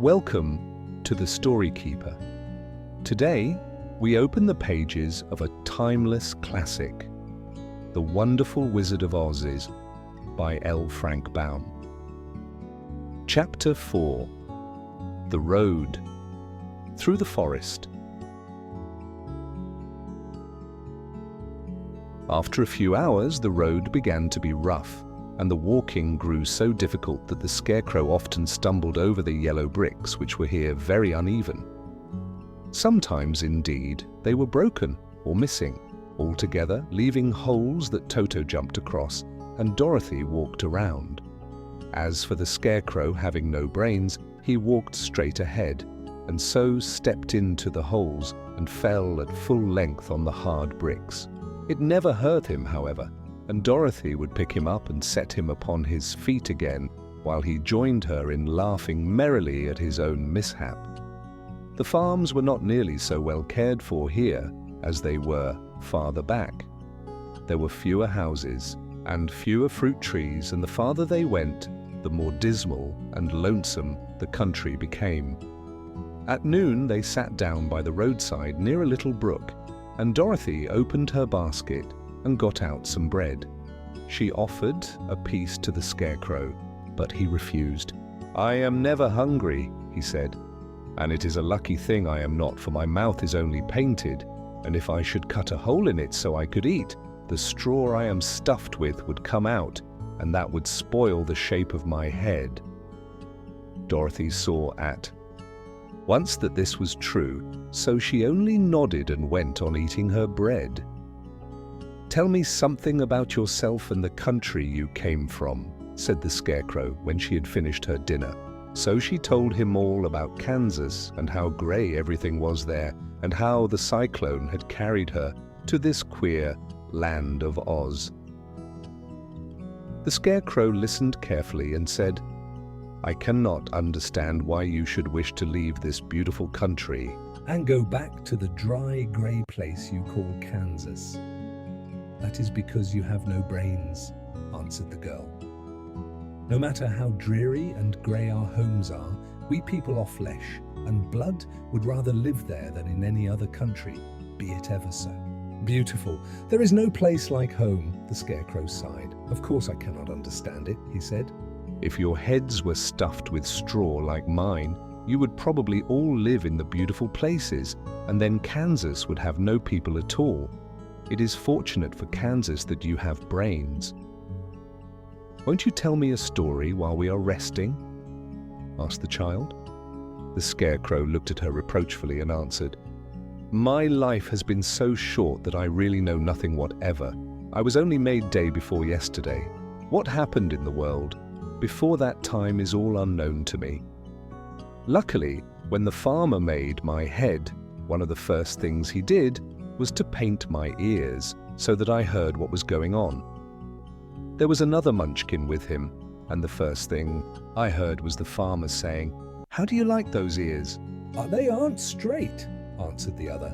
Welcome to The Story Keeper. Today, we open the pages of a timeless classic, The Wonderful Wizard of Oz by L. Frank Baum. Chapter 4. The Road. Through the Forest. After a few hours, the road began to be rough, and the walking grew so difficult that the Scarecrow often stumbled over the yellow bricks, which were here very uneven. Sometimes, indeed, they were broken or missing altogether, leaving holes that Toto jumped across and Dorothy walked around. As for the Scarecrow, having no brains, he walked straight ahead, and so stepped into the holes and fell at full length on the hard bricks. It never hurt him, however, and Dorothy would pick him up and set him upon his feet again, while he joined her in laughing merrily at his own mishap. The farms were not nearly so well cared for here as they were farther back. There were fewer houses and fewer fruit trees, and the farther they went, the more dismal and lonesome the country became. At noon they sat down by the roadside near a little brook, and Dorothy opened her basket and got out some bread. She offered a piece to the Scarecrow, but he refused. "I am never hungry," he said, "and it is a lucky thing I am not, for my mouth is only painted, and if I should cut a hole in it so I could eat, the straw I am stuffed with would come out, and that would spoil the shape of my head." Dorothy saw at once that this was true, so she only nodded and went on eating her bread. "Tell me something about yourself and the country you came from," said the Scarecrow when she had finished her dinner. So she told him all about Kansas and how grey everything was there, and how the cyclone had carried her to this queer land of Oz. The Scarecrow listened carefully and said, "I cannot understand why you should wish to leave this beautiful country and go back to the dry, grey place you call Kansas. That is because you have no brains," answered the girl. "No matter how dreary and grey our homes are, we people are flesh, and blood would rather live there than in any other country, be it ever so beautiful. There is no place like home," the Scarecrow sighed. "Of course I cannot understand it," he said. "If your heads were stuffed with straw like mine, you would probably all live in the beautiful places, and then Kansas would have no people at all. It is fortunate for Kansas that you have brains." "Won't you tell me a story while we are resting?" asked the child. The Scarecrow looked at her reproachfully and answered, "My life has been so short that I really know nothing whatever. I was only made day before yesterday. What happened in the world before that time is all unknown to me. Luckily, when the farmer made my head, one of the first things he did was to paint my ears so that I heard what was going on. There was another munchkin with him, and the first thing I heard was the farmer saying, 'How do you like those ears?' They aren't straight," answered the other.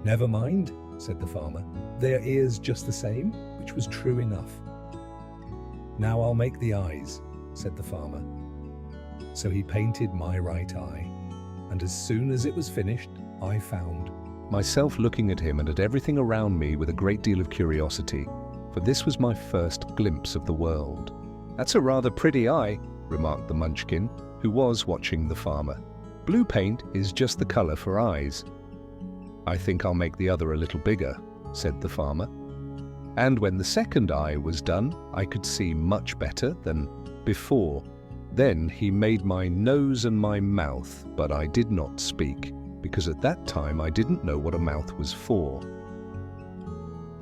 "Never mind," said the farmer. "Their ears just the same," which was true enough. "Now I'll make the eyes," said the farmer. So he painted my right eye, and as soon as it was finished, I found myself looking at him and at everything around me with a great deal of curiosity, for this was my first glimpse of the world. "That's a rather pretty eye," remarked the munchkin, who was watching the farmer. "Blue paint is just the color for eyes." "I think I'll make the other a little bigger," said the farmer. And when the second eye was done, I could see much better than before. Then he made my nose and my mouth, but I did not speak, because at that time I didn't know what a mouth was for.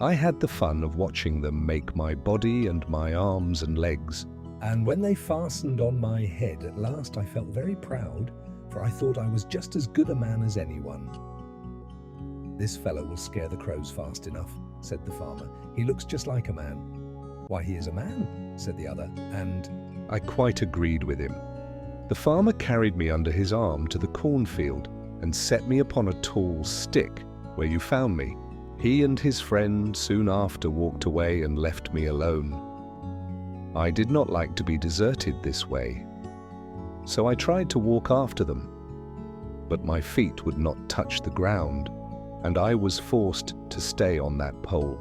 I had the fun of watching them make my body and my arms and legs. And when they fastened on my head, at last I felt very proud, for I thought I was just as good a man as anyone. "This fellow will scare the crows fast enough," said the farmer. "He looks just like a man." "Why, he is a man," said the other, and I quite agreed with him. The farmer carried me under his arm to the cornfield and set me upon a tall stick, where you found me. He and his friend soon after walked away and left me alone. I did not like to be deserted this way. so I tried to walk after them. But my feet would not touch the ground, and I was forced to stay on that pole.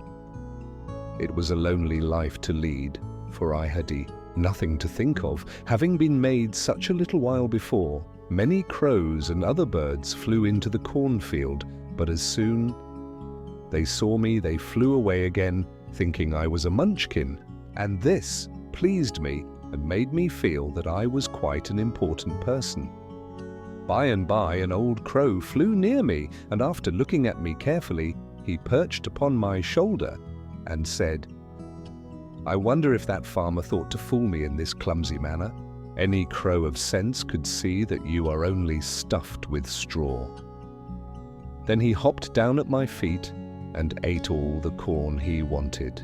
It was a lonely life to lead, for I had nothing to think of, having been made such a little while before. Many crows and other birds flew into the cornfield, but as soon they saw me, they flew away again, thinking I was a munchkin, and this pleased me and made me feel that I was quite an important person. By and by, an old crow flew near me, and after looking at me carefully, he perched upon my shoulder and said, "I wonder if that farmer thought to fool me in this clumsy manner. Any crow of sense could see that you are only stuffed with straw." Then he hopped down at my feet and ate all the corn he wanted.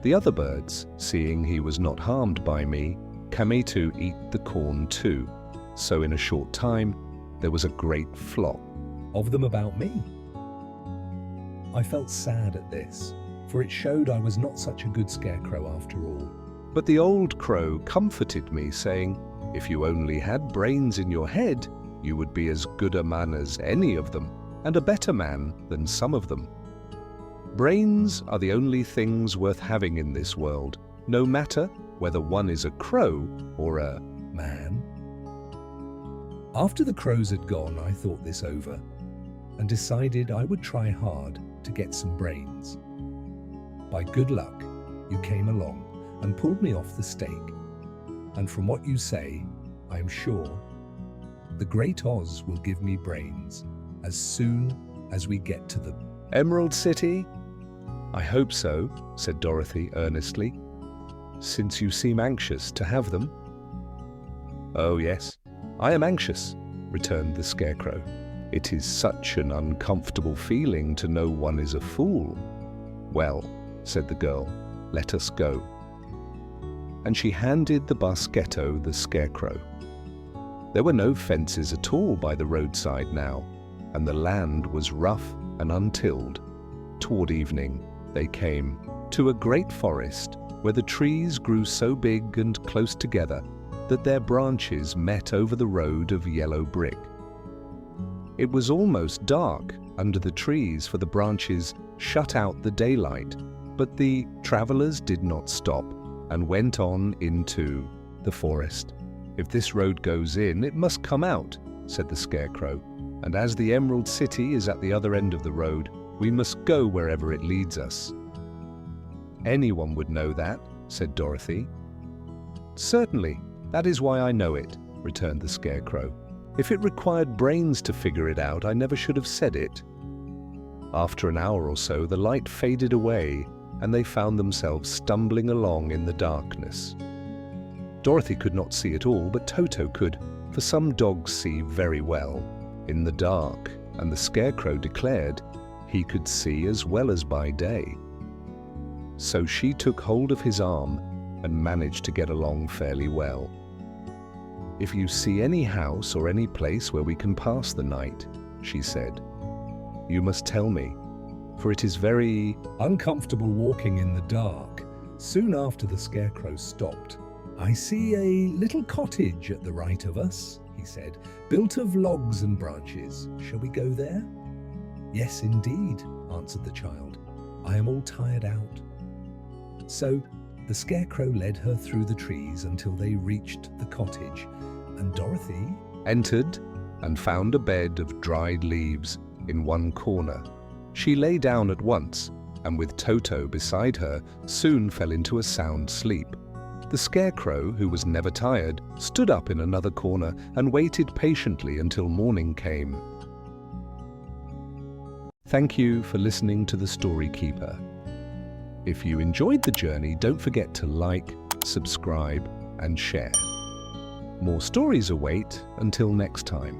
The other birds, seeing he was not harmed by me, came to eat the corn too. So in a short time, there was a great flock Of them about me. I felt sad at this, for it showed I was not such a good scarecrow after all. But the old crow comforted me, saying, "If you only had brains in your head, you would be as good a man as any of them, and a better man than some of them. Brains are the only things worth having in this world, no matter whether one is a crow or a Man. After the crows had gone, I thought this over and decided I would try hard to get some brains. By good luck, you came along and pulled me off the stake. And from what you say, I am sure the great Oz will give me brains as soon as we get to the Emerald City." "I hope so," said Dorothy earnestly, "since you seem anxious to have them." "Oh yes, I am anxious," returned the Scarecrow. "It is such an uncomfortable feeling to know one is a fool." "Well," said the girl, "let us go." And she handed the basketto the Scarecrow. There were no fences at all by the roadside now, and the land was rough and untilled. Toward evening, they came to a great forest where the trees grew so big and close together that their branches met over the road of yellow brick. It was almost dark under the trees, for the branches shut out the daylight, but the travelers did not stop and went on into the forest. "If this road goes in, it must come out," said the Scarecrow, "and as the Emerald City is at the other end of the road, we must go wherever it leads us." "Anyone would know that," said Dorothy. "Certainly, that is why I know it," returned the Scarecrow. "If it required brains to figure it out, I never should have said it." After an hour or so, the light faded away, and they found themselves stumbling along in the darkness. Dorothy could not see at all, but Toto could, for some dogs see very well in the dark, and the Scarecrow declared he could see as well as by day. So she took hold of his arm and managed to get along fairly well. "If you see any house or any place where we can pass the night," she said, "you must tell me, for it is very uncomfortable walking in the dark." Soon after the Scarecrow stopped. "I see a little cottage at the right of us," he said, "built of logs and branches. Shall we go there?" "Yes, indeed," answered the child. "I am all tired out." So the Scarecrow led her through the trees until they reached the cottage, and Dorothy entered and found a bed of dried leaves in one corner. She lay down at once, and with Toto beside her, soon fell into a sound sleep. The Scarecrow, who was never tired, stood up in another corner and waited patiently until morning came. Thank you for listening to The Story Keeper. If you enjoyed the journey, don't forget to like, subscribe, and share. More stories await until next time.